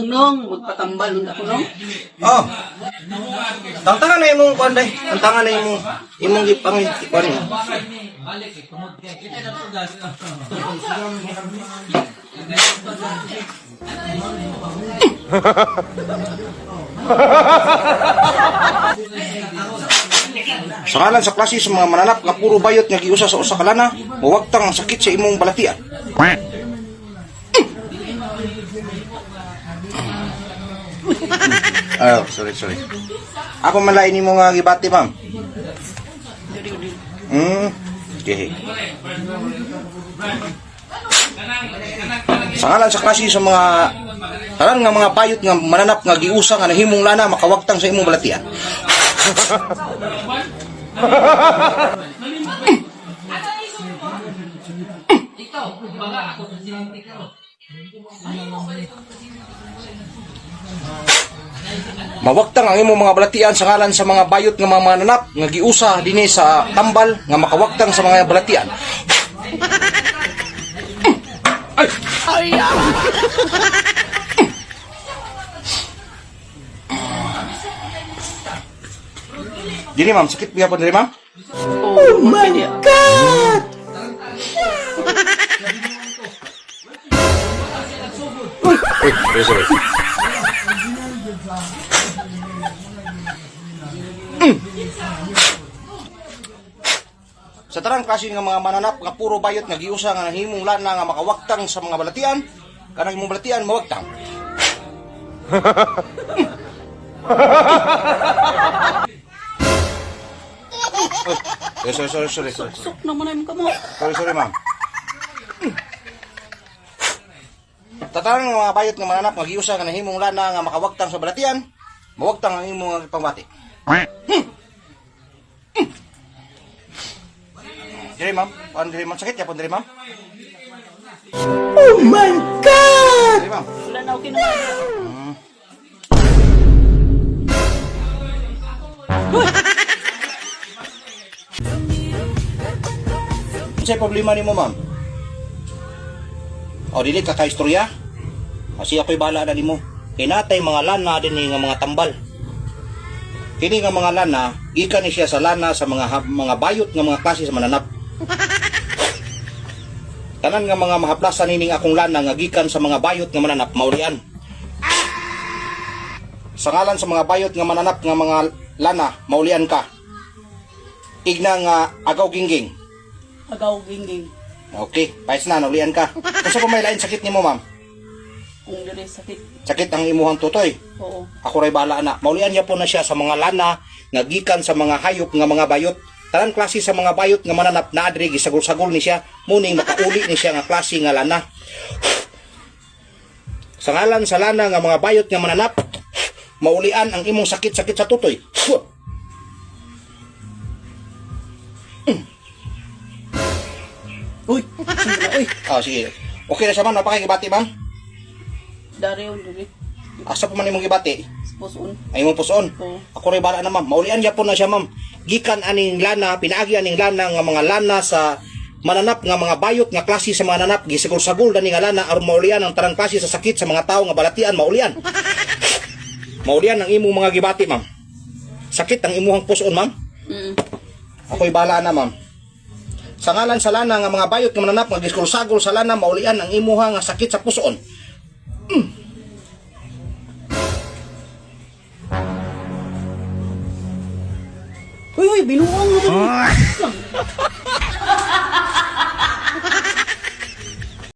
nong, magpatambal nun ako nong. Oh. Tantangan na imong kuan day. Tantangan na imong gipang kuan ni. Sa ngalan sa klase sa mga mananap nga puro bayot nga giusa sa usa ka lana, muwagtang ang sakit sa imong balatian. Oh, sorry. Ako malain nimo nga gibati, ma'am. Okay. Sa ngalan sa klase sa mga tanan nga mga bayot nga mananap nga giusa nga nahimong lana makawagtang sa imong balatian. Mawagtang ang imong mga balatian sa ngalan sa mga bayot nga mga mananap nga giusa dinhi sa tambal nga makawagtang sa mga balatian. Ay! Dini ma'am, sakit biya po diri ma'am? Oh my God! Sorry. Sa tarang klase nga mga mananap nga puro bayot nga giusa nga nahimong lana nga makawagtang sa mga balatian, kanang imong balatian mawagtang. Sorry. Sok naman ang kamo. Sorry, ma'am. Tatarang nga mga bayot nga mananap nga giusa nga nahimong lana nga makawagtang sa balatian, mawagtang ang imong pangbati. Diri ma'am, diri ma'am sakit ya pon diri ma'am. Oh my God! Diri ma'am. Wala na okay naman. Unsay problema nimo ma'am? O dili ka kaistorya? Kasi ako'y bahala na nimo. Kay natay mga lana dinhi nga mga tambal. Kini nga mga lana, gikan ni siya sa lana sa mga bayot nga mga klase sa mananap. Tanan nga mga mahaplasan nining akong lana nga gikan sa mga bayot nga mananap maulian. Sa ngalan sa mga bayot nga mananap nga mga lana maulian ka. Igna nga agaw gingging. Agaw gingging. Okay, pais na naulian ka. Kasi kung may lain sakit nimo ma'am. Kung dili sakit. Sakit ang imuhang tutoy. Oo. Ako ray bahala na. Maulian niya po na siya sa mga lana nga gikan sa mga hayop nga mga bayot. Tanan klase sa mga bayot nga mananap na adri gisagol-sagol ni siya, muning makauli ni siya nga klase nga lana. Sa ngalan sa lana nga mga bayot nga mananap, maulian ang imong sakit-sakit sa tutoy. Uy, sige na, uy. Sige. Okay na siya ma'am, napakikibati ma'am. Dari yun, dili. Asa po man imong gibati? Pusoon. Ay imong puson. Oo. Ako ray bala na ma'am. Maulian niya po na siya ma'am. Gikan aning lana, pinaagi aning lana nga mga lana sa mananap nga mga bayot nga klase sa mga nanap, gisagol-sagol dani nga lana aron maulian ang tarang klase sa sakit sa mga tao nga balatian maulian. Maulian ang imong mga gibati ma'am. Sakit ang imuhang puson ma'am. Ako'y bala na ma'am. Sa ngalan sa lana nga mga bayot nga mananap nga gisagol-sagol sa lana maulian ang imuha nga sakit sa puson. Uy, binuang mo.